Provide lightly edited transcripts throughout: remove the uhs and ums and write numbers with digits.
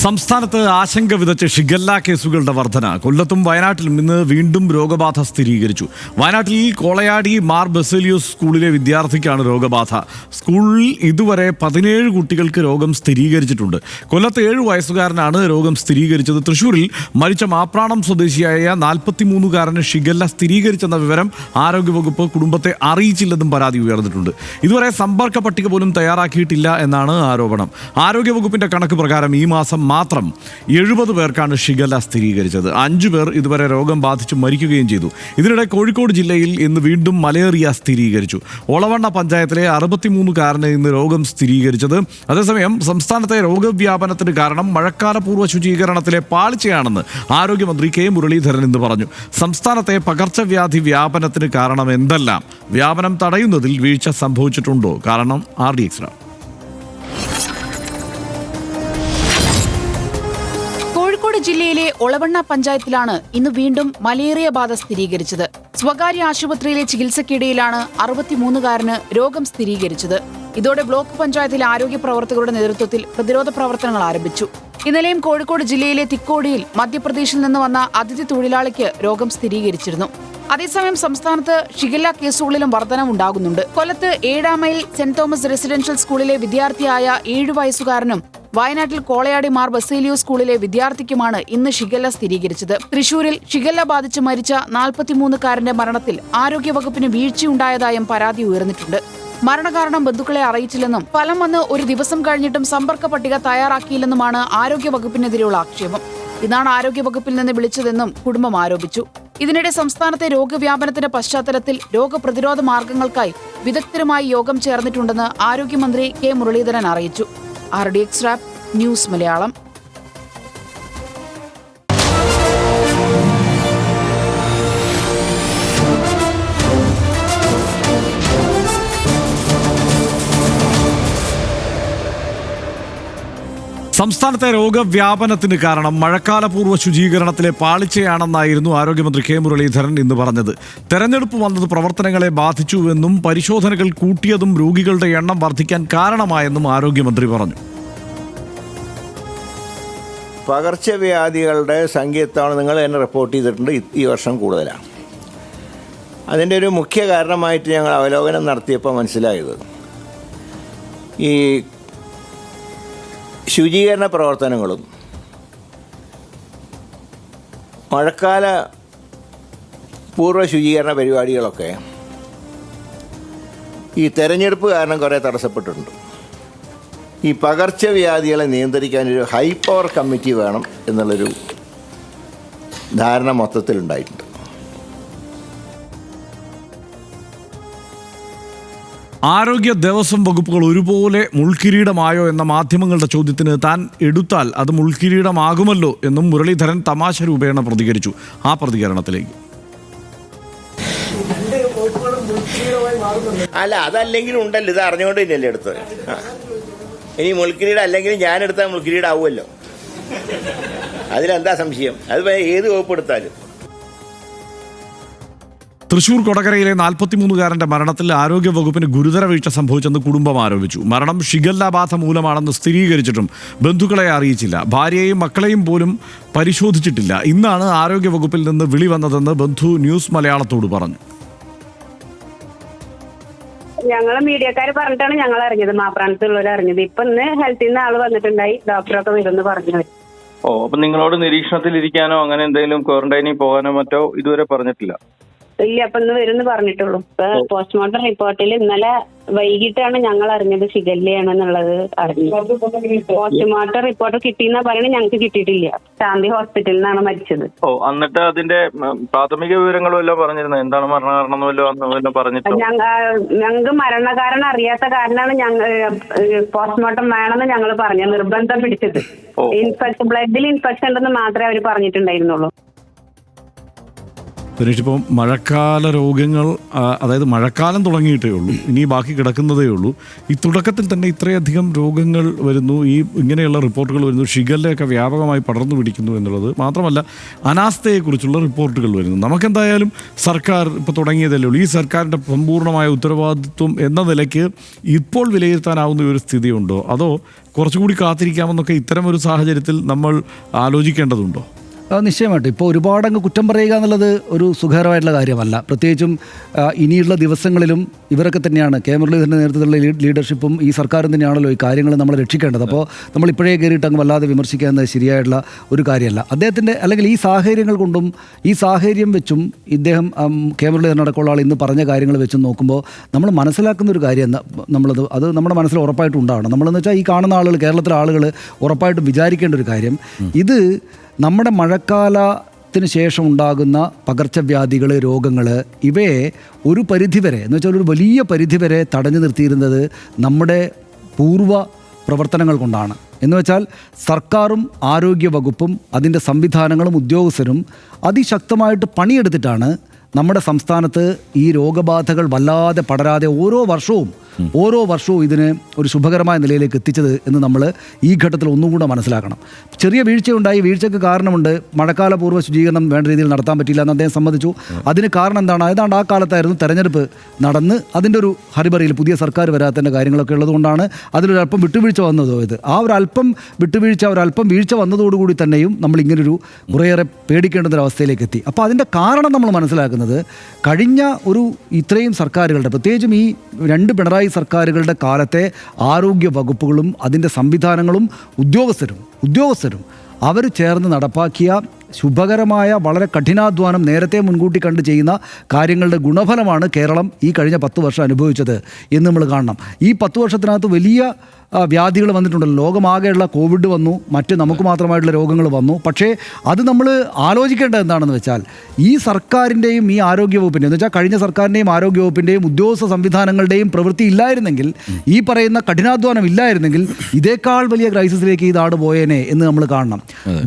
സംസ്ഥാനത്ത് ആശങ്ക വിതച്ച ഷിഗല്ല കേസുകളുടെ വർധന. കൊല്ലത്തും വയനാട്ടിലും ഇന്ന് വീണ്ടും രോഗബാധ സ്ഥിരീകരിച്ചു. വയനാട്ടിൽ കോളയാടി മാർ ബസേലിയോസ് സ്കൂളിലെ വിദ്യാർത്ഥിക്കാണ് രോഗബാധ. സ്കൂളിൽ ഇതുവരെ 17 കുട്ടികൾക്ക് രോഗം സ്ഥിരീകരിച്ചിട്ടുണ്ട്. കൊല്ലത്ത് 7 വയസ്സുകാരനാണ് രോഗം സ്ഥിരീകരിച്ചത്. തൃശൂരിൽ മരിച്ച മാപ്രാണം സ്വദേശിയായ 43-കാരന് ഷിഗല്ല സ്ഥിരീകരിച്ചെന്ന വിവരം ആരോഗ്യവകുപ്പ് കുടുംബത്തെ അറിയിച്ചില്ലെന്നും പരാതി ഉയർന്നിട്ടുണ്ട്. ഇതുവരെ സമ്പർക്ക പട്ടിക പോലും തയ്യാറാക്കിയിട്ടില്ല എന്നാണ് ആരോപണം. ആരോഗ്യവകുപ്പിന്റെ കണക്ക് പ്രകാരം ഈ മാസം മാത്രം 70 പേർക്കാണ് ഷിഗല്ല സ്ഥിരീകരിച്ചത്. 5 പേർ ഇതുവരെ രോഗം ബാധിച്ച് മരിക്കുകയും ചെയ്തു. ഇതിനിടെ കോഴിക്കോട് ജില്ലയിൽ ഇന്ന് വീണ്ടും മലേറിയ സ്ഥിരീകരിച്ചു. ഒളവണ്ണ പഞ്ചായത്തിലെ 63-കാരന് ഇന്ന് രോഗം സ്ഥിരീകരിച്ചത്. അതേസമയം സംസ്ഥാനത്തെ രോഗവ്യാപനത്തിന് കാരണം മഴക്കാലപൂർവ്വ ശുചീകരണത്തിലെ പാളിച്ചയാണെന്ന് ആരോഗ്യമന്ത്രി കെ മുരളീധരൻ ഇന്ന് പറഞ്ഞു. സംസ്ഥാനത്തെ പകർച്ചവ്യാധി വ്യാപനത്തിന് കാരണം എന്തെല്ലാം? വ്യാപനം തടയുന്നതിൽ വീഴ്ച സംഭവിച്ചിട്ടുണ്ടോ? കാരണം RDX. കോഴിക്കോട് ജില്ലയിലെ ഒളവണ്ണ പഞ്ചായത്തിലാണ് ഇന്ന് വീണ്ടും മലേറിയ ബാധ സ്ഥിരീകരിച്ചത്. സ്വകാര്യ ആശുപത്രിയിലെ ചികിത്സയ്ക്കിടയിലാണ് 63-കാരന് രോഗം സ്ഥിരീകരിച്ചത്. ഇതോടെ ബ്ലോക്ക് പഞ്ചായത്തിലെ ആരോഗ്യ പ്രവർത്തകരുടെ നേതൃത്വത്തിൽ പ്രതിരോധ പ്രവർത്തനങ്ങൾ ആരംഭിച്ചു. ഇന്നലെയും കോഴിക്കോട് ജില്ലയിലെ തിക്കോടിയിൽ മധ്യപ്രദേശിൽ നിന്ന് വന്ന അതിഥി തൊഴിലാളിക്ക് രോഗം സ്ഥിരീകരിച്ചിരുന്നു. അതേസമയം സംസ്ഥാനത്ത് ഷിഗല്ല കേസുകളിലും വർധനവുണ്ടാകുന്നുണ്ട്. കൊല്ലത്ത് 7-ാം മൈൽ സെന്റ് തോമസ് റെസിഡൻഷ്യൽ സ്കൂളിലെ വിദ്യാർത്ഥിയായ 7 വയസ്സുകാരനും വയനാട്ടിൽ കോളയാടി മാർ ബസേലിയോസ് സ്കൂളിലെ വിദ്യാർത്ഥിക്കുമാണ് ഇന്ന് ഷിഗല്ല സ്ഥിരീകരിച്ചത്. തൃശൂരിൽ ഷിഗല്ല ബാധിച്ച് മരിച്ച 43-കാരന്റെ മരണത്തിൽ ആരോഗ്യവകുപ്പിന് വീഴ്ചയുണ്ടായതായും പരാതി ഉയർന്നിട്ടുണ്ട്. മരണകാരണം ബന്ധുക്കളെ അറിയിച്ചില്ലെന്നും ഫലം വന്ന് ഒരു ദിവസം കഴിഞ്ഞിട്ടും സമ്പർക്ക പട്ടിക തയ്യാറാക്കിയില്ലെന്നുമാണ് ആരോഗ്യവകുപ്പിനെതിരെയുള്ള ആക്ഷേപം. ഇതാണ് ആരോഗ്യവകുപ്പിൽ നിന്ന് വിളിച്ചതെന്നും കുടുംബം ആരോപിച്ചു. ഇതിനിടെ സംസ്ഥാനത്തെ രോഗവ്യാപനത്തിന്റെ പശ്ചാത്തലത്തിൽ രോഗപ്രതിരോധ മാർഗങ്ങൾക്കായി വിദഗ്ധരുമായി യോഗം ചേർന്നിട്ടുണ്ടെന്ന് ആരോഗ്യമന്ത്രി കെ മുരളീധരൻ അറിയിച്ചു. RDX rap news Malayalam. സംസ്ഥാനത്തെ രോഗവ്യാപനത്തിന് കാരണം മഴക്കാലപൂർവ്വ ശുചീകരണത്തിലെ പാളിച്ചയാണെന്നായിരുന്നു ആരോഗ്യമന്ത്രി കെ മുരളീധരൻ ഇന്ന് പറഞ്ഞത്. തെരഞ്ഞെടുപ്പ് വന്നത് പ്രവർത്തനങ്ങളെ ബാധിച്ചുവെന്നും പരിശോധനകൾ കൂട്ടിയതും രോഗികളുടെ എണ്ണം വർദ്ധിക്കാൻ കാരണമായെന്നും ആരോഗ്യമന്ത്രി പറഞ്ഞു. പകർച്ചവ്യാധികളുടെ സംഖ്യത്താണ് നിങ്ങൾ തന്നെ റിപ്പോർട്ട് ചെയ്തിട്ടുണ്ട്, ഈ വർഷം കൂടുതലാണ്. അതിൻ്റെ ഒരു മുഖ്യ കാരണമായിട്ട് ഞങ്ങൾ അവലോകനം നടത്തിയപ്പോൾ മനസ്സിലായത് ഈ ശുചീകരണ പ്രവർത്തനങ്ങളും മഴക്കാല പൂർവ്വ ശുചീകരണ പരിപാടികളൊക്കെ ഈ തെരഞ്ഞെടുപ്പ് കാരണം കുറേ തടസ്സപ്പെട്ടിട്ടുണ്ട്. ഈ പകർച്ചവ്യാധികളെ നിയന്ത്രിക്കാനൊരു ഹൈ പവർ കമ്മിറ്റി വേണം എന്നുള്ളൊരു ധാരണ മൊത്തത്തിലുണ്ടായിട്ടുണ്ട്. ആരോഗ്യ ദേവസ്വം വകുപ്പുകൾ ഒരുപോലെ മുൾക്കിരീടമായോ എന്ന മാധ്യമങ്ങളുടെ ചോദ്യത്തിന് താൻ എടുത്താൽ അത് മുൾക്കിരീടമാകുമല്ലോ എന്നും മുരളീധരൻ തമാശ രൂപേണ പ്രതികരിച്ചു. ആ പ്രതികരണത്തിലേക്ക്. അല്ല, അതല്ലെങ്കിലും ഉണ്ടല്ലോ, ഇത് അറിഞ്ഞുകൊണ്ട് തന്നെയല്ലേ എടുത്തത്. ഇനി മുൾക്കിരീടം അല്ലെങ്കിലും ഞാനെടുത്താൽ മുൾക്കിരീടാവുമല്ലോ, അതിലെന്താ സംശയം? അത് ഏത് വകുപ്പ് എടുത്താലും. തൃശൂർ കൊടകരയിലെ 43-കാരന്റെ മരണത്തിൽ ആരോഗ്യവകുപ്പിന് ഗുരുതര വീഴ്ച സംഭവിച്ചെന്ന് കുടുംബം ആരോപിച്ചു. മരണം ഷിഗല്ല ബാധ മൂലമാണെന്ന് സ്ഥിരീകരിച്ചിട്ടും ബന്ധുക്കളെ അറിയിച്ചില്ല. ഭാര്യയെയും മക്കളെയും പോലും പരിശോധിച്ചിട്ടില്ല. ഇന്നാണ് ആരോഗ്യവകുപ്പിൽ നിന്ന് വിളി വന്നതെന്ന് ബന്ധു ന്യൂസ് മലയാളത്തോട് പറഞ്ഞു. ഞങ്ങള് മീഡിയക്കാർ പറഞ്ഞിട്ടാണ് ഞങ്ങൾ അറിഞ്ഞത്, മാപ്രാണത്തുള്ളവർ അറിഞ്ഞത്. ഇപ്പൊ ഇന്ന് ഹെൽത്തിൽ നിന്ന് ആള് വന്നിട്ടുണ്ടായി, ഡോക്ടറൊക്കെ വരുമെന്ന് പറഞ്ഞു. അപ്പൊ നിങ്ങളോട് നിരീക്ഷണത്തിലിരിക്കാനോ അങ്ങനെ എന്തെങ്കിലും ക്വാറന്റൈനിൽ പോകാനോ മറ്റോ ഇതുവരെ പറഞ്ഞിട്ടില്ല? ഇല്ല, അപ്പൊ ഇന്ന് വരും പറഞ്ഞിട്ടുള്ളൂ. ഇപ്പൊ പോസ്റ്റ്മോർട്ടം റിപ്പോർട്ടിൽ ഇന്നലെ വൈകിട്ടാണ് ഞങ്ങൾ അറിഞ്ഞത് ഷിഗല്ലയാണെന്നുള്ളത് അറിഞ്ഞത്. പോസ്റ്റ്മോർട്ടം റിപ്പോർട്ട് കിട്ടിയെന്നാ പറയണത്, ഞങ്ങൾക്ക് കിട്ടിയിട്ടില്ല. ശാന്തി ഹോസ്പിറ്റലിൽ നിന്നാണ് മരിച്ചത്. എന്നിട്ട് അതിന്റെ പ്രാഥമിക വിവരങ്ങളും എല്ലാം പറഞ്ഞിരുന്നു, എന്താണ് മരണകാരണം വല്ലതും പറഞ്ഞിട്ട്? ഞങ്ങൾക്ക് മരണകാരണം അറിയാത്ത കാരണമാണ് ഞങ്ങൾ പോസ്റ്റ്മോർട്ടം വേണമെന്ന് ഞങ്ങൾ പറഞ്ഞത്, നിർബന്ധം പിടിച്ചത്. ബ്ലഡിൽ ഇൻഫെക്ഷൻ ഉണ്ടെന്ന് മാത്രമേ അവർ പറഞ്ഞിട്ടുണ്ടായിരുന്നുള്ളൂ. ഇപ്പോൾ മഴക്കാല രോഗങ്ങൾ, അതായത് മഴക്കാലം തുടങ്ങിയിട്ടേ ഉള്ളൂ, ഇനി ബാക്കി കിടക്കുന്നതേ ഉള്ളൂ. ഈ തുടക്കത്തിൽ തന്നെ ഇത്രയധികം രോഗങ്ങൾ വരുന്നു, ഇങ്ങനെയുള്ള റിപ്പോർട്ടുകൾ വരുന്നു, ഷിഗല്ലയൊക്കെ വ്യാപകമായി പടർന്നു പിടിക്കുന്നു എന്നുള്ളത് മാത്രമല്ല അനാസ്ഥയെക്കുറിച്ചുള്ള റിപ്പോർട്ടുകൾ വരുന്നു. നമുക്കെന്തായാലും സർക്കാർ ഇപ്പോൾ തുടങ്ങിയതല്ലേ ഉള്ളൂ. ഈ സർക്കാരിൻ്റെ സമ്പൂർണ്ണമായ ഉത്തരവാദിത്വം എന്ന നിലയ്ക്ക് ഇപ്പോൾ വിലയിരുത്താനാവുന്ന ഒരു സ്ഥിതിയുണ്ടോ, അതോ കുറച്ചുകൂടി കാത്തിരിക്കാമെന്നൊക്കെ ഇത്തരം ഒരു സാഹചര്യത്തിൽ നമ്മൾ ആലോചിക്കേണ്ടതുണ്ടോ? നിശ്ചയമായിട്ടും ഇപ്പോൾ ഒരുപാടങ്ങ് കുറ്റം പറയുക എന്നുള്ളത് ഒരു സുഖകരമായിട്ടുള്ള കാര്യമല്ല. പ്രത്യേകിച്ചും ഇനിയുള്ള ദിവസങ്ങളിലും ഇവരൊക്കെ തന്നെയാണ്, കെ മുരളീധരൻ്റെ നേതൃത്വത്തിലുള്ള ലീഡർഷിപ്പും ഈ സർക്കാരും തന്നെയാണല്ലോ ഈ കാര്യങ്ങൾ നമ്മൾ രക്ഷിക്കേണ്ടത്. അപ്പോൾ നമ്മൾ ഇപ്പോഴേ കയറിയിട്ട് അങ്ങ് വല്ലാതെ വിമർശിക്കുക എന്നത് ശരിയായിട്ടുള്ള ഒരു കാര്യമല്ല. അദ്ദേഹത്തിൻ്റെ അല്ലെങ്കിൽ ഈ സാഹചര്യങ്ങൾ കൊണ്ടും ഈ സാഹചര്യം വെച്ചും ഇദ്ദേഹം കെ മുരളീധരനടക്കമുള്ള ആൾ ഇന്ന് പറഞ്ഞ കാര്യങ്ങൾ വെച്ചും നോക്കുമ്പോൾ നമ്മൾ മനസ്സിലാക്കുന്ന ഒരു കാര്യം അത് നമ്മുടെ മനസ്സിൽ ഉറപ്പായിട്ടും ഉണ്ടാവണം. നമ്മളെന്ന് വെച്ചാൽ ഈ കാണുന്ന ആളുകൾ, കേരളത്തിലെ ആളുകൾ ഉറപ്പായിട്ടും വിചാരിക്കേണ്ട ഒരു കാര്യം, ഇത് നമ്മുടെ മഴക്കാലത്തിന് ശേഷം ഉണ്ടാകുന്ന പകർച്ചവ്യാധികൾ, രോഗങ്ങൾ, ഇവയെ ഒരു പരിധിവരെ എന്ന് വെച്ചാൽ ഒരു വലിയ പരിധിവരെ തടഞ്ഞു നിർത്തിയിരുന്നത് നമ്മുടെ പൂർവ്വ പ്രവർത്തനങ്ങൾ കൊണ്ടാണ്. എന്ന് വെച്ചാൽ സർക്കാരും ആരോഗ്യ വകുപ്പും അതിൻ്റെ സംവിധാനങ്ങളും ഉദ്യോഗസ്ഥരും അതിശക്തമായിട്ട് പണിയെടുത്തിട്ടാണ് നമ്മുടെ സംസ്ഥാനത്ത് ഈ രോഗബാധകൾ വല്ലാതെ പടരാതെ ഓരോ വർഷവും ഇതിനെ ഒരു ശുഭകരമായ നിലയിലേക്ക് എത്തിച്ചത് എന്ന് നമ്മൾ ഈ ഘട്ടത്തിൽ ഒന്നുകൂടെ മനസ്സിലാക്കണം. ചെറിയ വീഴ്ചയുണ്ടായി, വീഴ്ചയ്ക്ക് കാരണമുണ്ട്. മഴക്കാല പൂർവ്വ ശുചീകരണം വേണ്ട രീതിയിൽ നടത്താൻ പറ്റില്ല എന്ന് അദ്ദേഹം സമ്മതിച്ചു. അതിന് കാരണം എന്താണ്? ഏതാണ്ട് ആ കാലത്തായിരുന്നു തെരഞ്ഞെടുപ്പ് നടന്ന് അതിൻ്റെ ഒരു ഹരിബറിയിൽ പുതിയ സർക്കാർ വരാത്തതിൻ്റെ കാര്യങ്ങളൊക്കെ ഉള്ളതുകൊണ്ടാണ് അതിലൊരല്പം വിട്ടുവീഴ്ച വന്നതോ ഇത്. ആ ഒരല്പം വീഴ്ച വന്നതോടുകൂടി തന്നെയും നമ്മൾ ഇങ്ങനൊരു കുറേയേറെ പേടിക്കേണ്ടുന്നൊരവസ്ഥയിലേക്ക് എത്തി. അപ്പോൾ അതിൻ്റെ കാരണം നമ്മൾ മനസ്സിലാക്കുന്നത് കഴിഞ്ഞ ഇത്രയും സർക്കാരുകളുടെ, പ്രത്യേകിച്ചും ഈ 2 പിണറായി സർക്കാരുകളുടെ കാലത്തെ ആരോഗ്യ വകുപ്പുകളും അതിൻ്റെ സംവിധാനങ്ങളും ഉദ്യോഗസ്ഥരും അവർ ചേർന്ന് നടപ്പാക്കിയ ശുഭകരമായ വളരെ കഠിനാധ്വാനം, നേരത്തെ മുൻകൂട്ടി കണ്ട് ചെയ്യുന്ന കാര്യങ്ങളുടെ ഗുണഫലമാണ് കേരളം ഈ കഴിഞ്ഞ 10 വർഷം അനുഭവിച്ചത് എന്ന് നമ്മൾ കാണണം. ഈ 10 വർഷത്തിനകത്ത് വലിയ വ്യാധികൾ വന്നിട്ടുണ്ടല്ലോ. ലോകമാകെയുള്ള കോവിഡ് വന്നു, മറ്റ് നമുക്ക് മാത്രമായിട്ടുള്ള രോഗങ്ങൾ വന്നു. പക്ഷേ അത് നമ്മൾ ആലോചിക്കേണ്ടത് എന്താണെന്ന് വെച്ചാൽ ഈ സർക്കാരിൻ്റെയും ഈ ആരോഗ്യവകുപ്പിൻ്റെയും എന്ന് വെച്ചാൽ കഴിഞ്ഞ സർക്കാരിൻ്റെയും ആരോഗ്യവകുപ്പിൻ്റെയും ഉദ്യോഗസ്ഥ സംവിധാനങ്ങളുടെയും പ്രവൃത്തി ഇല്ലായിരുന്നെങ്കിൽ, ഈ പറയുന്ന കഠിനാധ്വാനം ഇല്ലായിരുന്നെങ്കിൽ ഇതേക്കാൾ വലിയ ക്രൈസിസിലേക്ക് ഈ നാട് പോയേനെ എന്ന് നമ്മൾ കാണണം.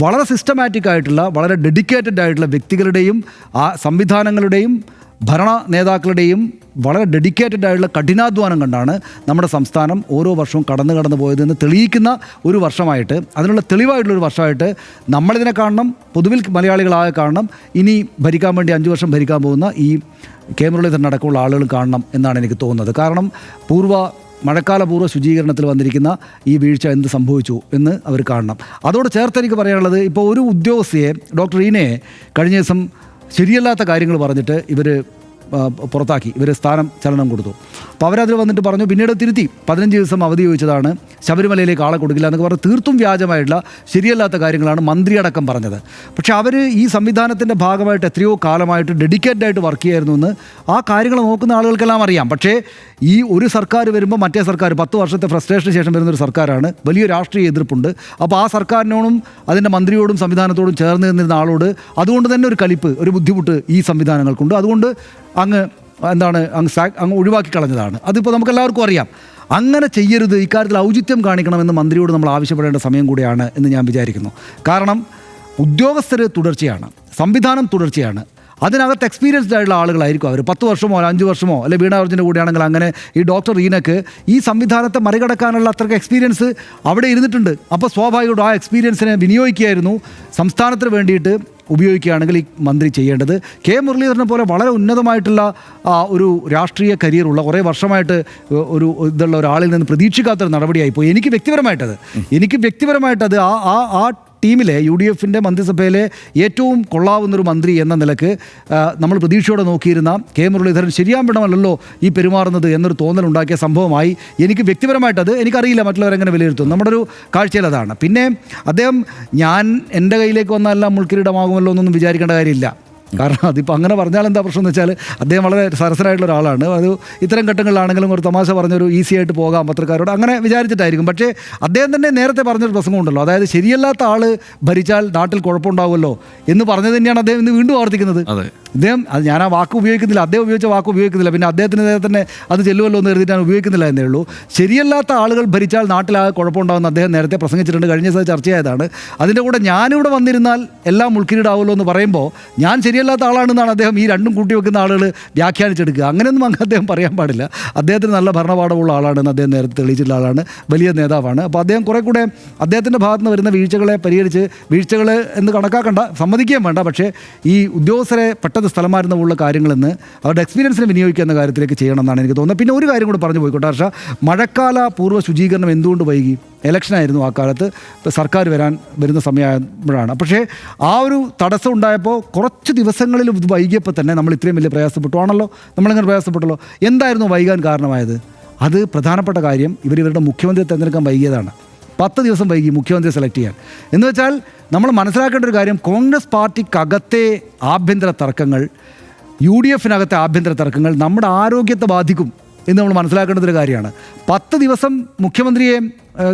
വളരെ സിസ്റ്റമാറ്റിക് ആയിട്ടുള്ള, വളരെ ഡെഡിക്കേറ്റഡ് ആയിട്ടുള്ള വ്യക്തികളുടെയും സംവിധാനങ്ങളുടെയും ഭരണ നേതാക്കളുടെയും വളരെ ഡെഡിക്കേറ്റഡ് ആയിട്ടുള്ള കഠിനാധ്വാനം കണ്ടാണ് നമ്മുടെ സംസ്ഥാനം ഓരോ വർഷവും കടന്നു പോയതെന്ന് തെളിയിക്കുന്ന ഒരു വർഷമായിട്ട്, അതിനുള്ള തെളിവായിട്ടുള്ളൊരു വർഷമായിട്ട് നമ്മളിതിനെ കാണണം. പൊതുവിൽ മലയാളികളാകെ കാണണം. ഇനി ഭരിക്കാൻ വേണ്ടി 5 വർഷം ഭരിക്കാൻ പോകുന്ന ഈ കെ മുരളീധരൻ അടക്കമുള്ള ആളുകൾ കാണണം എന്നാണ് എനിക്ക് തോന്നുന്നത്. കാരണം മഴക്കാല പൂർവ്വ ശുചീകരണത്തിൽ വന്നിരിക്കുന്ന ഈ വീഴ്ച എന്ത് സംഭവിച്ചു എന്ന് അവർ കാണണം. അതോട് ചേർത്ത് എനിക്ക് പറയാനുള്ളത്, ഇപ്പോൾ ഒരു ഉദ്യോഗസ്ഥയെ, ഡോക്ടർ ഈനയെ കഴിഞ്ഞ ദിവസം ശരിയല്ലാത്ത കാര്യങ്ങൾ പറഞ്ഞിട്ട് ഇവർ പുറത്താക്കി, ഇവർ സ്ഥാനചലനം കൊടുത്തു. അപ്പോൾ അവരതിൽ വന്നിട്ട് പറഞ്ഞു, പിന്നീട് തിരുത്തി 15 ദിവസം അവധി ചോദിച്ചതാണ്, ശബരിമലയിലേക്ക് ആളെ കൊടുക്കില്ല എന്നൊക്കെ പറഞ്ഞ് തീർത്തും വ്യാജമായിട്ടുള്ള ശരിയല്ലാത്ത കാര്യങ്ങളാണ് മന്ത്രിയടക്കം പറഞ്ഞത്. പക്ഷേ അവർ ഈ സംവിധാനത്തിൻ്റെ ഭാഗമായിട്ട് എത്രയോ കാലമായിട്ട് ഡെഡിക്കേറ്റഡ് ആയിട്ട് വർക്ക് ചെയ്യായിരുന്നു എന്ന് ആ കാര്യങ്ങൾ നോക്കുന്ന ആളുകൾക്കെല്ലാം അറിയാം. പക്ഷേ ഈ ഒരു സർക്കാർ വരുമ്പോൾ മറ്റേ സർക്കാർ 10 വർഷത്തെ ഫ്രസ്ട്രേഷന് ശേഷം വരുന്നൊരു സർക്കാരാണ്, വലിയ രാഷ്ട്രീയ എതിർപ്പുണ്ട്. അപ്പോൾ ആ സർക്കാരിനോടും അതിൻ്റെ മന്ത്രിയോടും സംവിധാനത്തോടും ചേർന്ന് നിന്നിരുന്ന ആളോട് അതുകൊണ്ട് തന്നെ ഒരു കലിപ്പ്, ഒരു ബുദ്ധിമുട്ട് ഈ സംവിധാനങ്ങൾക്കുണ്ട്. അതുകൊണ്ട് അങ്ങ് ഒഴിവാക്കി കളഞ്ഞതാണ്. അതിപ്പോൾ നമുക്കെല്ലാവർക്കും അറിയാം. അങ്ങനെ ചെയ്യരുത്, ഇക്കാര്യത്തിൽ ഔചിത്യം കാണിക്കണമെന്ന് മന്ത്രിയോട് നമ്മൾ ആവശ്യപ്പെടേണ്ട സമയം കൂടിയാണ് എന്ന് ഞാൻ വിചാരിക്കുന്നു. കാരണം ഉദ്യോഗസ്ഥർ തുടർച്ചയാണ്, സംവിധാനം തുടർച്ചയാണ്. അതിനകത്ത് എക്സ്പീരിയൻസ്ഡ് ആയിട്ടുള്ള ആളുകളായിരിക്കും അവർ. 10 വർഷമോ 5 വർഷമോ അല്ലെ വീണ ജോർജിൻ്റെ കൂടെയാണെങ്കിൽ അങ്ങനെ ഈ ഡോക്ടർ ഈനക്ക് ഈ സംവിധാനത്തെ മറികടക്കാനുള്ള അത്രയ്ക്ക് എക്സ്പീരിയൻസ് അവിടെ ഇരുന്നിട്ടുണ്ട്. അപ്പോൾ സ്വാഭാവികമായിട്ടും ആ എക്സ്പീരിയൻസിനെ വിനിയോഗിക്കുകയായിരുന്നു, സംസ്ഥാനത്തിന് വേണ്ടിയിട്ട് ഉപയോഗിക്കുകയാണെങ്കിൽ ഈ മന്ത്രി ചെയ്യേണ്ടത്. കെ മുരളീധരനെ പോലെ വളരെ ഉന്നതമായിട്ടുള്ള ഒരു രാഷ്ട്രീയ കരിയറുള്ള, കുറേ വർഷമായിട്ട് ഇതുള്ള ഒരാളിൽ നിന്ന് പ്രതീക്ഷിക്കാത്തൊരു നടപടിയായിപ്പോയി. എനിക്ക് വ്യക്തിപരമായിട്ടത് ആ ടീമിലെ UDFൻ്റെ മന്ത്രിസഭയിലെ ഏറ്റവും കൊള്ളാവുന്നൊരു മന്ത്രി എന്ന നിലക്ക് നമ്മൾ പ്രതീക്ഷയോടെ നോക്കിയിരുന്ന കെ മുരളീധരൻ ശരിയാവിടമല്ലോ ഈ പെരുമാറുന്നത് എന്നൊരു തോന്നലുണ്ടാക്കിയ സംഭവമായി എനിക്ക് വ്യക്തിപരമായിട്ടത്. എനിക്കറിയില്ല മറ്റുള്ളവരെങ്ങനെ വിലയിരുത്തും, നമ്മുടെ ഒരു കാഴ്ചയിൽ അതാണ്. പിന്നെ അദ്ദേഹം എൻ്റെ കയ്യിലേക്ക് വന്നാലെല്ലാം മുൾക്കിരീടമാകുമല്ലോ എന്നൊന്നും വിചാരിക്കേണ്ട കാര്യമില്ല. കാരണം അതിപ്പോൾ അങ്ങനെ പറഞ്ഞാൽ എന്താ പ്രശ്നം എന്ന് വെച്ചാൽ അദ്ദേഹം വളരെ സരസരായിട്ടുള്ള ഒരാളാണ്. അത് ഇത്തരം ഘട്ടങ്ങളിലാണെങ്കിലും ഒരു തമാശ പറഞ്ഞൊരു ഈസി ആയിട്ട് പോകാം പത്രക്കാരോട്, അങ്ങനെ വിചാരിച്ചിട്ടായിരിക്കും. പക്ഷേ അദ്ദേഹം തന്നെ നേരത്തെ പറഞ്ഞൊരു പ്രസംഗമുണ്ടല്ലോ, അതായത് ശരിയല്ലാത്ത ആൾ ഭരിച്ചാൽ നാട്ടിൽ കുഴപ്പമുണ്ടാവുമല്ലോ എന്ന് പറഞ്ഞത് തന്നെയാണ് അദ്ദേഹം ഇന്ന് വീണ്ടും ആവർത്തിക്കുന്നത്. അത് ഞാൻ ആ വാക്ക് ഉപയോഗിക്കുന്നില്ല, അദ്ദേഹം ഉപയോഗിച്ച വാക്ക് ഉപയോഗിക്കുന്നില്ല, പിന്നെ അദ്ദേഹത്തിന് തന്നെ അത് ചെല്ലുമല്ലോ എന്ന് കരുതിയിട്ടാണ് ഉപയോഗിക്കുന്നില്ല എന്നേ ഉള്ളൂ. ശരിയല്ലാത്ത ആളുകൾ ഭരിച്ചാൽ നാട്ടിലാകെ കുഴപ്പമുണ്ടാകുമെന്ന് അദ്ദേഹം നേരത്തെ പ്രസംഗിച്ചിട്ടുണ്ട്, കഴിഞ്ഞ ദിവസം ചർച്ചയായതാണ്. അതിൻ്റെ കൂടെ ഞാനിവിടെ വന്നിരുന്നാൽ എല്ലാം മുൾക്കിരീടാവുമല്ലോ എന്ന് പറയുമ്പോൾ ഞാൻ ശരിയല്ലാത്ത ആളാണെന്നാണ് അദ്ദേഹം ഈ രണ്ടും കൂട്ടിവെക്കുന്ന ആളുകൾ വ്യാഖ്യാനിച്ചെടുക്കുക. അങ്ങനെയൊന്നും അദ്ദേഹം പറയാൻ പാടില്ല. അദ്ദേഹത്തിന് നല്ല ഭരണപാഠമുള്ള ആളാണെന്ന് അദ്ദേഹം നേരത്തെ തെളിയിച്ചിട്ടുള്ള ആളാണ്, വലിയ നേതാവാണ്. അപ്പോൾ അദ്ദേഹം കുറേ കൂടെ അദ്ദേഹത്തിൻ്റെ ഭാഗത്ത് നിന്ന് വരുന്ന വീഴ്ചകളെ പരിഹരിച്ച്, വീഴ്ചകൾ എന്ന് കണക്കാക്കണ്ട, സമ്മതിക്കുകയും വേണ്ട, പക്ഷേ ഈ ഉദ്യോഗസ്ഥരെ പെട്ടെന്ന് സ്ഥലം മാറുന്ന കാര്യങ്ങളെന്ന് അവരുടെ എക്സ്പീരിയൻസിനെ വിനിയോഗിക്കുന്ന കാര്യത്തിലേക്ക് ചെയ്യണം എന്നാണ് എനിക്ക് തോന്നുന്നത്. പിന്നെ ഒരു കാര്യം കൂടെ പറഞ്ഞു പോയിക്കോട്ടെ ഹർഷ, മഴക്കാല പൂർവ്വ ശുചീകരണം എന്തുകൊണ്ട് വൈകി? ഇലക്ഷനായിരുന്നു ആ കാലത്ത്, ഇപ്പോൾ സർക്കാർ വരുന്ന സമയമാകുമ്പോഴാണ്. പക്ഷേ ആ ഒരു തടസ്സം ഉണ്ടായപ്പോൾ കുറച്ച് ദിവസങ്ങളിൽ ഇത് വൈകിയപ്പോൾ തന്നെ നമ്മൾ ഇത്രയും വലിയ പ്രയാസപ്പെട്ടു ആണല്ലോ, നമ്മളിങ്ങനെ പ്രയാസപ്പെട്ടല്ലോ. എന്തായിരുന്നു വൈകാൻ കാരണമായത്? അത് പ്രധാനപ്പെട്ട കാര്യം ഇവരുടെ മുഖ്യമന്ത്രി തിരഞ്ഞെടുക്കാൻ വൈകിയതാണ്. 10 ദിവസം വൈകി മുഖ്യമന്ത്രി സെലക്ട് ചെയ്യാൻ. എന്ന് വെച്ചാൽ നമ്മൾ മനസ്സിലാക്കേണ്ട ഒരു കാര്യം, കോൺഗ്രസ് പാർട്ടിക്കകത്തെ ആഭ്യന്തര തർക്കങ്ങൾ, UDF-നകത്തെ ആഭ്യന്തര തർക്കങ്ങൾ നമ്മുടെ ആരോഗ്യത്തെ ബാധിക്കും എന്ന് നമ്മൾ മനസ്സിലാക്കേണ്ടതൊരു കാര്യമാണ്. 10 ദിവസം മുഖ്യമന്ത്രിയെ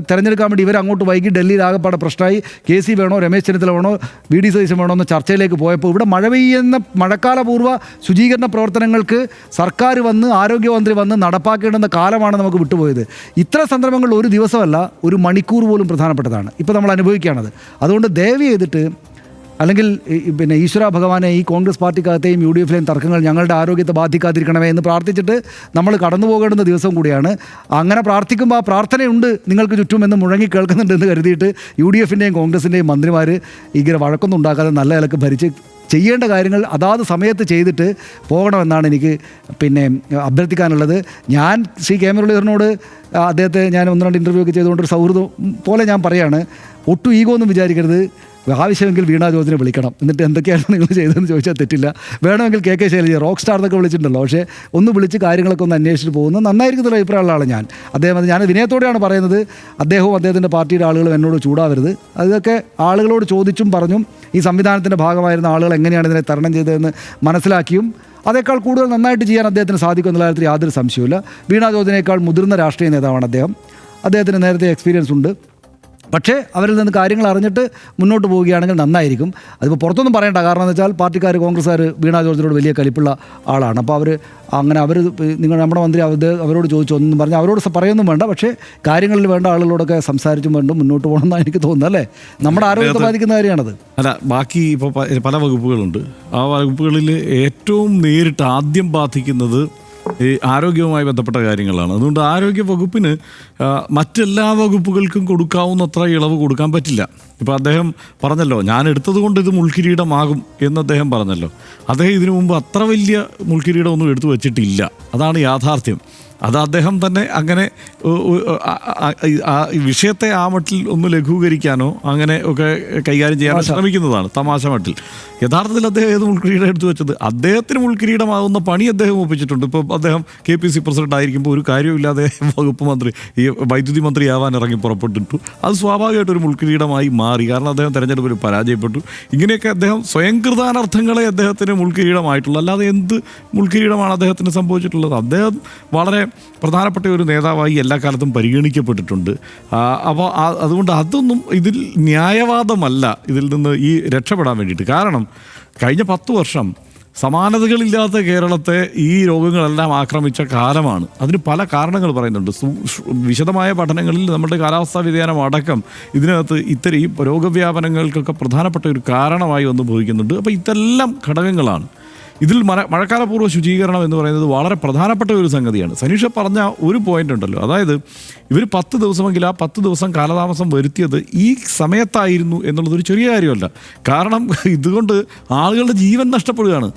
തിരഞ്ഞെടുക്കാൻ വേണ്ടി ഇവർ അങ്ങോട്ട് വൈകി ഡൽഹിയിൽ ആകെപ്പാടെ പ്രശ്നമായി. KC വേണോ, രമേശ് ചെന്നിത്തല വേണോ, VD സതീശൻ വേണോ എന്ന ചർച്ചയിലേക്ക് പോയപ്പോൾ ഇവിടെ മഴ പെയ്യുന്ന മഴക്കാലപൂർവ്വ ശുചീകരണ പ്രവർത്തനങ്ങൾക്ക് സർക്കാർ വന്ന് ആരോഗ്യമന്ത്രി വന്ന് നടപ്പാക്കേണ്ടുന്ന കാലമാണ് നമുക്ക് വിട്ടുപോയത്. ഇത്ര സന്ദർഭങ്ങളിൽ ഒരു ദിവസമല്ല, ഒരു മണിക്കൂർ പോലും പ്രധാനപ്പെട്ടതാണ്. ഇപ്പോൾ നമ്മൾ അനുഭവിക്കുകയാണത്. അതുകൊണ്ട് ദയവ് ചെയ്തിട്ട്, അല്ലെങ്കിൽ പിന്നെ ഈശ്വര ഭഗവാനെ, ഈ കോൺഗ്രസ് പാർട്ടിക്കകത്തെയും UDF-ലെയും തർക്കങ്ങൾ ഞങ്ങളുടെ ആരോഗ്യത്തെ ബാധിക്കാതിരിക്കണമേ എന്ന് പ്രാർത്ഥിച്ചിട്ട് നമ്മൾ കടന്നു പോകേണ്ടുന്ന ദിവസം കൂടിയാണ്. അങ്ങനെ പ്രാർത്ഥിക്കുമ്പോൾ ആ പ്രാർത്ഥനയുണ്ട് നിങ്ങൾക്ക് ചുറ്റും എന്ന് മുഴങ്ങി കേൾക്കുന്നുണ്ടെന്ന് കരുതിയിട്ട് UDF-ൻ്റെയും കോൺഗ്രസിൻ്റെയും മന്ത്രിമാർ ഇങ്ങനെ വഴക്കൊന്നും ഉണ്ടാക്കാതെ നല്ല നിലക്ക് ഭരിച്ച് ചെയ്യേണ്ട കാര്യങ്ങൾ അതാത് സമയത്ത് ചെയ്തിട്ട് പോകണമെന്നാണ് എനിക്ക് പിന്നെ അഭ്യർത്ഥിക്കാനുള്ളത്. ഞാൻ ശ്രീ കെ മുരളീധരനോട്, അദ്ദേഹത്തെ ഞാൻ 1-2 ഇൻ്റർവ്യൂ ഒക്കെ ചെയ്തുകൊണ്ട് ഒരു സൗഹൃദം പോലെ ഞാൻ പറയാണ്, ഒട്ടും ഈഗോ ഒന്നും വിചാരിക്കരുത്. ആവശ്യമെങ്കിൽ വീണ ജോർജിനെ വിളിക്കണം, എന്നിട്ട് എന്തൊക്കെയാണ് നിങ്ങൾ ചെയ്തതെന്ന് ചോദിച്ചാൽ തെറ്റില്ല. വേണമെങ്കിൽ KK ശൈലജ, റോക്ക് സ്റ്റാർ എന്നൊക്കെ വിളിച്ചിട്ടുണ്ടല്ലോ, പക്ഷേ ഒന്ന് വിളിച്ച് കാര്യങ്ങളൊക്കെ ഒന്ന് അന്വേഷിച്ചിട്ട് പോകുന്നത് നന്നായിരിക്കുന്നതിൽ അഭിപ്രായമുള്ള ആളാണ് ഞാൻ. ഞാൻ വിനയത്തോടെയാണ് പറയുന്നത്. അദ്ദേഹവും അദ്ദേഹത്തിൻ്റെ പാർട്ടിയുടെ ആളുകളും എന്നോട് ചൂടാവരുത്. അതൊക്കെ ആളുകളോട് ചോദിച്ചും പറഞ്ഞും ഈ സംവിധാനത്തിൻ്റെ ഭാഗമായിരുന്ന ആളുകൾ എങ്ങനെയാണ് ഇതിനെ തരണം ചെയ്തതെന്ന് മനസ്സിലാക്കിയും അതേക്കാൾ കൂടുതൽ നന്നായിട്ട് ചെയ്യാൻ അദ്ദേഹത്തിന് സാധിക്കും എന്നുള്ള കാര്യത്തിൽ യാതൊരു സംശയവുമില്ല. വീണ ജോർജിനേക്കാൾ മുതിർന്ന രാഷ്ട്രീയ നേതാവാണ് അദ്ദേഹം. അദ്ദേഹത്തിന് നേരത്തെ എക്സ്പീരിയൻസ് ഉണ്ട്. പക്ഷേ അവരിൽ നിന്ന് കാര്യങ്ങൾ അറിഞ്ഞിട്ട് മുന്നോട്ട് പോവുകയാണെങ്കിൽ നന്നായിരിക്കും. അതിപ്പോൾ പുറത്തൊന്നും പറയേണ്ട, കാരണം എന്ന് വെച്ചാൽ പാർട്ടിക്കാർ, കോൺഗ്രസ്സുകാർ വീണ ജോർജിനോട് വലിയ കലിപ്പുള്ള ആളാണ്. അപ്പോൾ അവർ നമ്മുടെ മന്ത്രി അവരോട് ചോദിച്ചു ഒന്നും പറഞ്ഞ് അവരോട് പറയൊന്നും വേണ്ട. പക്ഷേ കാര്യങ്ങളിൽ വേണ്ട ആളുകളോടൊക്കെ സംസാരിച്ചും വേണ്ട മുന്നോട്ട് പോകണമെന്നാണ് എനിക്ക് തോന്നുന്നത്. അല്ലേ, നമ്മുടെ ആരോഗ്യത്തെ ബാധിക്കുന്ന കാര്യമാണത്. അല്ല, ബാക്കി ഇപ്പോൾ പല വകുപ്പുകളുണ്ട്. ആ വകുപ്പുകളിൽ ഏറ്റവും നേരിട്ട് ആദ്യം ബാധിക്കുന്നത് ഈ ആരോഗ്യവുമായി ബന്ധപ്പെട്ട കാര്യങ്ങളാണ്. അതുകൊണ്ട് ആരോഗ്യ വകുപ്പിന് മറ്റെല്ലാ വകുപ്പുകൾക്കും കൊടുക്കാവുന്നത്ര ഇളവ് കൊടുക്കാൻ പറ്റില്ല. ഇപ്പോൾ അദ്ദേഹം പറഞ്ഞല്ലോ, ഞാൻ എടുത്തത് കൊണ്ട് ഇത് മുൾക്കിരീടമാകും എന്ന് അദ്ദേഹം പറഞ്ഞല്ലോ. അദ്ദേഹം ഇതിനു മുമ്പ് അത്ര വലിയ മുൾക്കിരീടം ഒന്നും എടുത്തു വച്ചിട്ടില്ല. അതാണ് യാഥാർത്ഥ്യം. അത് അദ്ദേഹം തന്നെ അങ്ങനെ വിഷയത്തെ ആ മട്ടിൽ ഒന്ന് ലഘൂകരിക്കാനോ അങ്ങനെ ഒക്കെ കൈകാര്യം ചെയ്യാനോ ശ്രമിക്കുന്നതാണ്, തമാശ മട്ടിൽ. യഥാർത്ഥത്തിൽ അദ്ദേഹം ഏത് മുൾക്കിരീടം എടുത്തു വെച്ചത്? അദ്ദേഹത്തിന് മുൾക്കിരീടമാകുന്ന പണി അദ്ദേഹം ഒപ്പിച്ചിട്ടുണ്ട്. ഇപ്പോൾ അദ്ദേഹം KPC പ്രസിഡന്റ് ആയിരിക്കുമ്പോൾ ഒരു കാര്യമില്ലാതെ വകുപ്പ് മന്ത്രി, ഈ വൈദ്യുതി മന്ത്രിയാവാൻ ഇറങ്ങി പുറപ്പെട്ടിട്ടു. അത് സ്വാഭാവികമായിട്ടൊരു മുൾക്കിരീടമായി മാറി. കാരണം അദ്ദേഹം തെരഞ്ഞെടുപ്പിൽ പരാജയപ്പെട്ടു. ഇങ്ങനെയൊക്കെ അദ്ദേഹം സ്വയംകൃതാനർത്ഥങ്ങളെ അദ്ദേഹത്തിന് മുൾക്കിരീടമായിട്ടുള്ളൂ. അല്ലാതെ എന്ത് മുൾക്കിരീടമാണ് അദ്ദേഹത്തിന് സംഭവിച്ചിട്ടുള്ളത്? അദ്ദേഹം വളരെ പ്രധാനപ്പെട്ട ഒരു നേതാവായി എല്ലാ കാലത്തും പരിഗണിക്കപ്പെട്ടിട്ടുണ്ട്. അപ്പോൾ അതുകൊണ്ട് അതൊന്നും ഇതിൽ ന്യായവാദമല്ല ഇതിൽ നിന്ന് ഈ രക്ഷപ്പെടാൻ വേണ്ടിയിട്ട്. കാരണം കഴിഞ്ഞ 10 വർഷം സമാനതകളില്ലാത്ത കേരളത്തെ ഈ രോഗങ്ങളെല്ലാം ആക്രമിച്ച കാലമാണ്. അതിന് പല കാരണങ്ങൾ പറയുന്നുണ്ട്. വിശദമായ പഠനങ്ങളിൽ നമ്മുടെ കാലാവസ്ഥാ വ്യതിയാനം അടക്കം ഇതിനകത്ത് ഇത്തരം രോഗവ്യാപനങ്ങൾക്കൊക്കെ പ്രധാനപ്പെട്ട ഒരു കാരണമായി വന്നു ഭവിക്കുന്നുണ്ട്. അപ്പോൾ ഇതെല്ലാം ഘടകങ്ങളാണ്. ഇതിൽ മഴക്കാലപൂർവ്വ ശുചീകരണം എന്ന് പറയുന്നത് വളരെ പ്രധാനപ്പെട്ട ഒരു സംഗതിയാണ്. സനീഷ പറഞ്ഞ ഒരു പോയിന്റ് ഉണ്ടല്ലോ, അതായത് ഇവർ 10 ദിവസമെങ്കിൽ ആ 10 ദിവസം കാലതാമസം വരുത്തിയത് ഈ സമയത്തായിരുന്നു എന്നുള്ളതൊരു ചെറിയ കാര്യമല്ല. കാരണം ഇതുകൊണ്ട് ആളുകളുടെ ജീവൻ നഷ്ടപ്പെടുകയാണ്.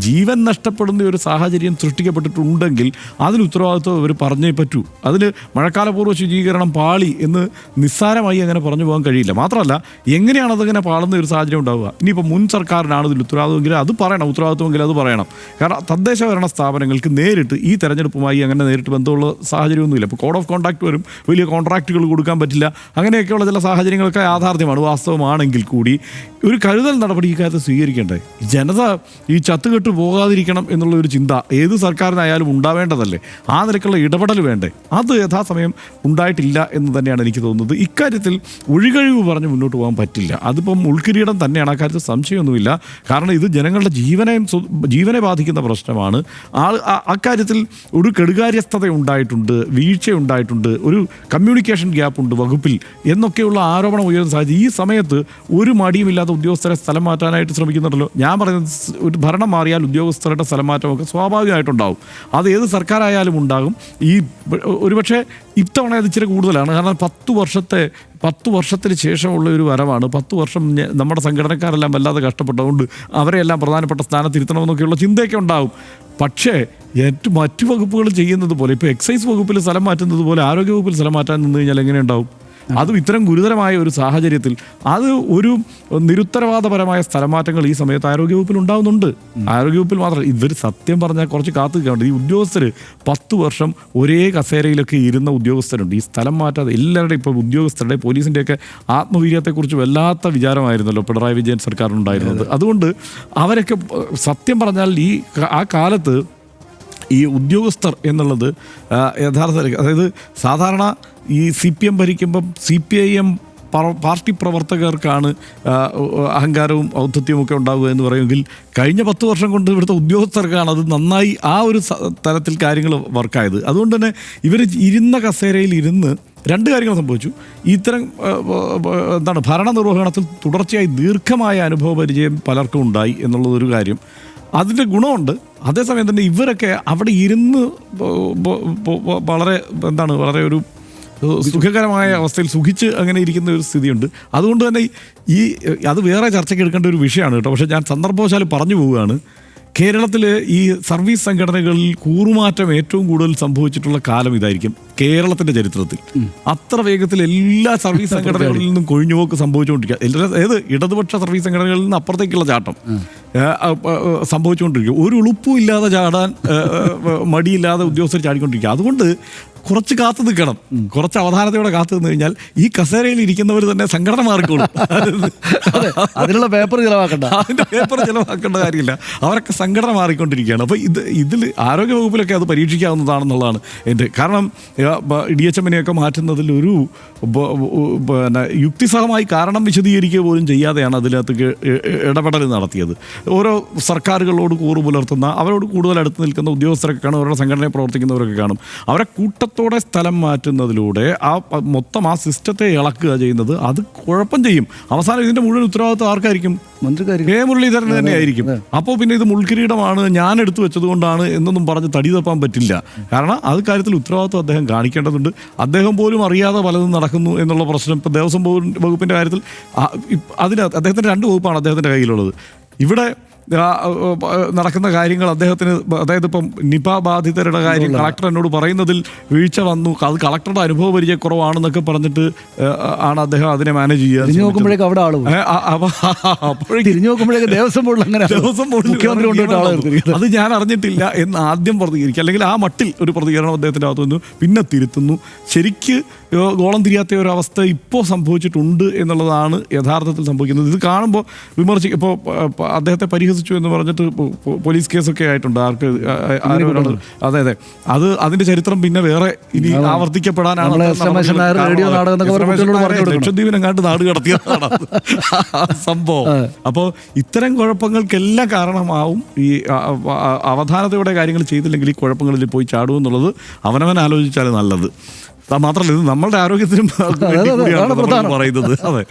ജീവൻ നഷ്ടപ്പെടുന്ന ഒരു സാഹചര്യം സൃഷ്ടിക്കപ്പെട്ടിട്ടുണ്ടെങ്കിൽ അതിന് ഉത്തരവാദിത്വം ഇവർ പറഞ്ഞേ പറ്റൂ. അതിന് മഴക്കാലപൂർവ്വ ശുചീകരണം പാളി എന്ന് നിസ്സാരമായി അങ്ങനെ പറഞ്ഞു പോകാൻ കഴിയില്ല. മാത്രമല്ല, എങ്ങനെയാണ് അതങ്ങനെ പാളുന്ന ഒരു സാഹചര്യം ഉണ്ടാവുക? ഇനിയിപ്പോൾ മുൻ സർക്കാരിനാണ് ഇതിൽ ഉത്തരവാദിത്വമെങ്കിൽ അത് പറയണം, ഉത്തരവാദിത്വമെങ്കിൽ അത് പറയണം. കാരണം തദ്ദേശ ഭരണ സ്ഥാപനങ്ങൾക്ക് നേരിട്ട് ഈ തെരഞ്ഞെടുപ്പുമായി അങ്ങനെ നേരിട്ട് ബന്ധമുള്ള സാഹചര്യമൊന്നുമില്ല. ഇപ്പോൾ കോഡ് ഓഫ് കോൺട്രാക്ട് വരും, വലിയ കോൺട്രാക്റ്റുകൾ കൊടുക്കാൻ പറ്റില്ല. അങ്ങനെയൊക്കെയുള്ള ചില സാഹചര്യങ്ങളൊക്കെ യാഥാർത്ഥ്യമാണ്, വാസ്തവമാണെങ്കിൽ കൂടി ഒരു കരുതൽ നടപടി ഈ കാര്യത്തിൽ സ്വീകരിക്കേണ്ടേ? ജനത ഈ ചത്തുകെട്ട് പോകാതിരിക്കണം എന്നുള്ള ഒരു ചിന്ത ഏത് സർക്കാരിനായാലും ഉണ്ടാവേണ്ടതല്ലേ? ആ നിലക്കുള്ള ഇടപെടൽ വേണ്ടേ? അത് യഥാസമയം ഉണ്ടായിട്ടില്ല എന്ന് തന്നെയാണ് എനിക്ക് തോന്നുന്നത്. ഇക്കാര്യത്തിൽ ഒഴികഴിവ് പറഞ്ഞ് മുന്നോട്ട് പോകാൻ പറ്റില്ല. അതിപ്പം ഉൾക്കിരീടം തന്നെയാണ്, ആ കാര്യത്തിൽ സംശയമൊന്നുമില്ല. കാരണം ഇത് ജനങ്ങളുടെ ജീവനെ ബാധിക്കുന്ന പ്രശ്നമാണ്. അക്കാര്യത്തിൽ ഒരു കെടുകാര്യസ്ഥത ഉണ്ടായിട്ടുണ്ട്, വീഴ്ച ഉണ്ടായിട്ടുണ്ട്, ഒരു കമ്മ്യൂണിക്കേഷൻ ഗ്യാപ്പ് ഉണ്ട് വകുപ്പിൽ എന്നൊക്കെയുള്ള ആരോപണം ഉയർന്ന സാഹചര്യം. ഈ സമയത്ത് ഒരു മടിയുമില്ലാതെ ഉദ്യോഗസ്ഥരെ സ്ഥലം മാറ്റാനായിട്ട് ശ്രമിക്കുന്നുണ്ടല്ലോ. ഞാൻ പറയുന്നത്, ഒരു ഭരണം മാറിയാൽ ഉദ്യോഗസ്ഥരുടെ സ്ഥലം മാറ്റമൊക്കെ സ്വാഭാവികമായിട്ടുണ്ടാവും. അത് ഏത് സർക്കാരായാലും ഉണ്ടാകും. ഈ ഒരുപക്ഷെ ഇത്തവണ അത് ഇച്ചിരി കൂടുതലാണ്. കാരണം 10 വർഷത്തിന് ശേഷമുള്ള ഒരു വരവാണ്. 10 വർഷം നമ്മുടെ സംഘടനക്കാരെല്ലാം വല്ലാതെ കഷ്ടപ്പെട്ടതുകൊണ്ട് അവരെല്ലാം പ്രധാനപ്പെട്ട സ്ഥാനത്തിരുത്തണമെന്നൊക്കെയുള്ള ചിന്തയൊക്കെ ഉണ്ടാവും. പക്ഷേ മറ്റു വകുപ്പുകൾ ചെയ്യുന്നത് പോലെ, ഇപ്പോൾ എക്സൈസ് വകുപ്പിൽ സ്ഥലം മാറ്റുന്നത് പോലെ ആരോഗ്യ വകുപ്പിൽ സ്ഥലം മാറ്റാൻ നിന്ന് കഴിഞ്ഞാൽ എങ്ങനെ ഉണ്ടാവും? അതും ഇത്തരം ഗുരുതരമായ ഒരു സാഹചര്യത്തിൽ അത് ഒരു നിരുത്തരവാദപരമായ സ്ഥലമാറ്റങ്ങൾ ഈ സമയത്ത് ആരോഗ്യവകുപ്പിൽ ഉണ്ടാകുന്നുണ്ട്. ആരോഗ്യവകുപ്പിൽ മാത്രമല്ല, ഇവർ സത്യം പറഞ്ഞാൽ കുറച്ച് കാത്തു നിൽക്കാറുണ്ട്. ഈ ഉദ്യോഗസ്ഥർ 10 വർഷം ഒരേ കസേരയിലൊക്കെ ഇരുന്ന ഉദ്യോഗസ്ഥരുണ്ട്. ഈ സ്ഥലം മാറ്റാതെ എല്ലാവരുടെയും ഇപ്പോൾ ഉദ്യോഗസ്ഥരുടെ പോലീസിൻ്റെയൊക്കെ ആത്മവീര്യത്തെക്കുറിച്ച് വല്ലാത്ത വിചാരമായിരുന്നല്ലോ പിണറായി വിജയൻ സർക്കാരിനുണ്ടായിരുന്നത്. അതുകൊണ്ട് അവരൊക്കെ സത്യം പറഞ്ഞാൽ ആ കാലത്ത് ഈ ഉദ്യോഗസ്ഥർ എന്നുള്ളത് യഥാർത്ഥത്തിൽ, അതായത് സാധാരണ ഈ CPM ഭരിക്കുമ്പം CPIM പാർട്ടി പ്രവർത്തകർക്കാണ് അഹങ്കാരവും ഔദ്ധത്യവും ഒക്കെ ഉണ്ടാവുക എന്ന് പറയുമെങ്കിൽ കഴിഞ്ഞ 10 വർഷം കൊണ്ട് ഇവിടുത്തെ ഉദ്യോഗസ്ഥർക്കാണ് അത് നന്നായി ആ ഒരു തലത്തിൽ കാര്യങ്ങൾ വർക്കായത്. അതുകൊണ്ട് തന്നെ ഇവർ ഇരുന്ന കസേരയിൽ ഇരുന്ന് 2 കാര്യങ്ങൾ സംഭവിച്ചു. ഇത്തരം ഭരണനിർവഹണത്തിൽ തുടർച്ചയായി ദീർഘമായ അനുഭവ പരിചയം പലർക്കും ഉണ്ടായി എന്നുള്ളതൊരു കാര്യം. അതിൻ്റെ ഗുണമുണ്ട്. അതേസമയം തന്നെ ഇവരൊക്കെ അവിടെ ഇരുന്ന് വളരെ വളരെ ഒരു സുഖകരമായ അവസ്ഥയിൽ സുഖിച്ച് അങ്ങനെ ഇരിക്കുന്ന ഒരു സ്ഥിതിയുണ്ട്. അതുകൊണ്ട് തന്നെ അത് വേറെ ചർച്ചയ്ക്ക് എടുക്കേണ്ട ഒരു വിഷയമാണ് കേട്ടോ. പക്ഷേ ഞാൻ സന്ദർഭവശാൽ പറഞ്ഞു പോവുകയാണ്, കേരളത്തിൽ ഈ സർവീസ് സംഘടനകളിൽ കൂറുമാറ്റം ഏറ്റവും കൂടുതൽ സംഭവിച്ചിട്ടുള്ള കാലം ഇതായിരിക്കും കേരളത്തിൻ്റെ ചരിത്രത്തിൽ. അത്ര വേഗത്തിൽ എല്ലാ സർവീസ് സംഘടനകളിൽ നിന്നും കൊഴിഞ്ഞുപോക്ക് സംഭവിച്ചുകൊണ്ടിരിക്കുക. ഏത് ഇടതുപക്ഷ സർവീസ് സംഘടനകളിൽ നിന്ന് അപ്പുറത്തേക്കുള്ള ചാട്ടം സംഭവിച്ചുകൊണ്ടിരിക്കുക. ഒരു ഉളുപ്പും ഇല്ലാതെ ചാടാൻ മടിയില്ലാതെ ഉദ്യോഗസ്ഥർ ചാടിക്കൊണ്ടിരിക്കുക. അതുകൊണ്ട് കുറച്ച് കാത്തു നിൽക്കണം, കുറച്ച് അവധാനത്തോടെ കാത്തു നിന്ന് കഴിഞ്ഞാൽ ഈ കസേരയിൽ ഇരിക്കുന്നവർ തന്നെ സംഘടന മാറിക്കോളും. അതിനുള്ള പേപ്പർ ചിലവാക്കണ്ട, അതിൻ്റെ പേപ്പർ ചിലവാക്കേണ്ട കാര്യമില്ല. അവരൊക്കെ സംഘടന മാറിക്കൊണ്ടിരിക്കുകയാണ്. അപ്പോൾ ഇതിൽ ആരോഗ്യവകുപ്പിലൊക്കെ അത് പരീക്ഷിക്കാവുന്നതാണെന്നുള്ളതാണ് എൻ്റെ. കാരണം DHMനെയൊക്കെ മാറ്റുന്നതിൽ ഒരു യുക്തിസഹമായി കാരണം വിശദീകരിക്കുക പോലും ചെയ്യാതെയാണ് അതിനകത്ത് ഇടപെടൽ നടത്തിയത്. ഓരോ സർക്കാരുകളോട് കൂറ് പുലർത്തുന്ന, അവരോട് കൂടുതൽ അടുത്ത് നിൽക്കുന്ന ഉദ്യോഗസ്ഥരൊക്കെ കാണും, അവരുടെ സംഘടനയെ പ്രവർത്തിക്കുന്നവരൊക്കെ കാണും. അവരെ കൂട്ടത്തോടെ സ്ഥലം മാറ്റുന്നതിലൂടെ മൊത്തം ആ സിസ്റ്റത്തെ ഇളക്കുക ചെയ്യുന്നത് അത് കുഴപ്പം ചെയ്യും. അവസാനം ഇതിൻ്റെ മുഴുവൻ ഉത്തരവാദിത്വം ആർക്കായിരിക്കും? കെ മുരളീധരൻ തന്നെ ആയിരിക്കും. അപ്പോൾ പിന്നെ ഇത് മുൾക്കിരീടമാണ്, ഞാൻ എടുത്തു വെച്ചത് കൊണ്ടാണ് എന്നൊന്നും പറഞ്ഞ് തടി തപ്പാൻ പറ്റില്ല. കാരണം അത് കാര്യത്തിൽ ഉത്തരവാദിത്വം അദ്ദേഹം കാണിക്കേണ്ടതുണ്ട്. അദ്ദേഹം പോലും അറിയാതെ പലതും നടക്കുന്നു എന്നുള്ള പ്രശ്നം ഇപ്പോൾ ദേവസ്വം വകുപ്പിൻ്റെ കാര്യത്തിൽ അതിനകത്ത് അദ്ദേഹത്തിൻ്റെ 2 വകുപ്പാണ് അദ്ദേഹത്തിൻ്റെ കയ്യിലുള്ളത്. ഇവിടെ നടക്കുന്ന കാര്യങ്ങൾ അദ്ദേഹത്തിന്, അതായത് ഇപ്പം നിപ ബാധിതരുടെ കാര്യം കളക്ടർ എന്നോട് പറയുന്നതിൽ വീഴ്ച വന്നു, അത് കളക്ടറുടെ അനുഭവ പരിചയക്കുറവാണെന്നൊക്കെ പറഞ്ഞിട്ട് ആണ് അദ്ദേഹം അതിനെ മാനേജ് ചെയ്യുക. അത് ഞാൻ അറിഞ്ഞിട്ടില്ല എന്ന് ആദ്യം പ്രതികരിക്കുക, അല്ലെങ്കിൽ ആ മട്ടിൽ ഒരു പ്രതികരണം അദ്ദേഹത്തിൻ്റെ അകത്തു നിന്ന് പിന്നെ തിരുത്തുന്നു. ശരിക്ക് ഗോളം തിരിയാത്ത ഒരു അവസ്ഥ ഇപ്പോൾ സംഭവിച്ചിട്ടുണ്ട് എന്നുള്ളതാണ് യഥാർത്ഥത്തിൽ സംഭവിക്കുന്നത്. ഇത് കാണുമ്പോൾ ഇപ്പോൾ അദ്ദേഹത്തെ പരിഹസിച്ചു എന്ന് പറഞ്ഞിട്ട് പോലീസ് കേസൊക്കെ ആയിട്ടുണ്ട്. അതെ അതിന്റെ ചരിത്രം പിന്നെ വേറെ ഇനി ആവർത്തിക്കപ്പെടാനാണ്. ലക്ഷദ്വീപിനെങ്ങാണ്ട് നാട് കടത്തിയതാണ് സംഭവം. അപ്പോൾ ഇത്തരം കുഴപ്പങ്ങൾക്കെല്ലാം കാരണമാവും ഈ അവധാനതയോടെ കാര്യങ്ങൾ ചെയ്തില്ലെങ്കിൽ ഈ കുഴപ്പങ്ങളിൽ പോയി ചാടുമെന്നുള്ളത് അവനവൻ ആലോചിച്ചാൽ നല്ലത്. മാത്രമല്ല ഇത് നമ്മളുടെ ആരോഗ്യത്തിനും പറയുന്നത്. അതെ,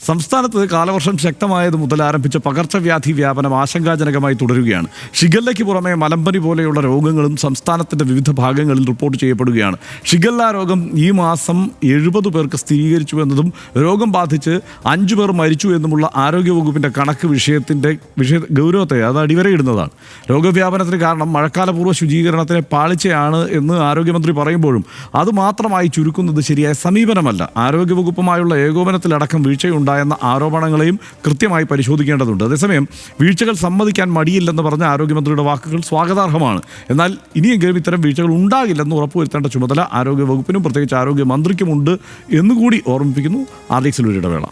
സംസ്ഥാനത്ത് കാലവർഷം ശക്തമായത് മുതൽ ആരംഭിച്ച പകർച്ചവ്യാധി വ്യാപനം ആശങ്കാജനകമായി തുടരുകയാണ്. ഷിഗല്ലയ്ക്ക് പുറമെ മലമ്പനി പോലെയുള്ള രോഗങ്ങളും സംസ്ഥാനത്തിന്റെ വിവിധ ഭാഗങ്ങളിൽ റിപ്പോർട്ട് ചെയ്യപ്പെടുകയാണ്. ഷിഗല്ല രോഗം ഈ മാസം 70 പേർക്ക് സ്ഥിരീകരിച്ചു എന്നതും രോഗം ബാധിച്ച് 5 പേർ മരിച്ചു എന്നുമുള്ള ആരോഗ്യവകുപ്പിന്റെ കണക്ക് വിഷയ ഗൗരവത്തെ അത് അടിവരയിടുന്നതാണ്. രോഗവ്യാപനത്തിന് കാരണം മഴക്കാലപൂർവ്വ ശുചീകരണത്തിലെ പാളിച്ചയാണ് എന്ന് ആരോഗ്യമന്ത്രി പറയുമ്പോഴും അത് മാത്രമായി ചുരുക്കുന്നത് ശരിയായ സമീപനമല്ല. ആരോഗ്യവകുപ്പുമായുള്ള ഏകോപനത്തിലടക്കം വീഴ്ചയുണ്ടായെന്ന ആരോപണങ്ങളെയും കൃത്യമായി പരിശോധിക്കേണ്ടതുണ്ട്. അതേസമയം വീഴ്ചകൾ സമ്മതിക്കാൻ മടിയില്ലെന്ന് പറഞ്ഞ ആരോഗ്യമന്ത്രിയുടെ വാക്കുകൾ സ്വാഗതാർഹമാണ്. എന്നാൽ ഇനിയെങ്കിലും ഇത്തരം വീഴ്ചകൾ ഉണ്ടാകില്ലെന്ന് ഉറപ്പുവരുത്തേണ്ട ചുമതല ആരോഗ്യവകുപ്പിനും പ്രത്യേകിച്ച് ആരോഗ്യമന്ത്രിക്കുമുണ്ട് എന്നുകൂടി ഓർമ്മിപ്പിക്കുന്നു. RDX-ൽ ഒരു ഇടവേള.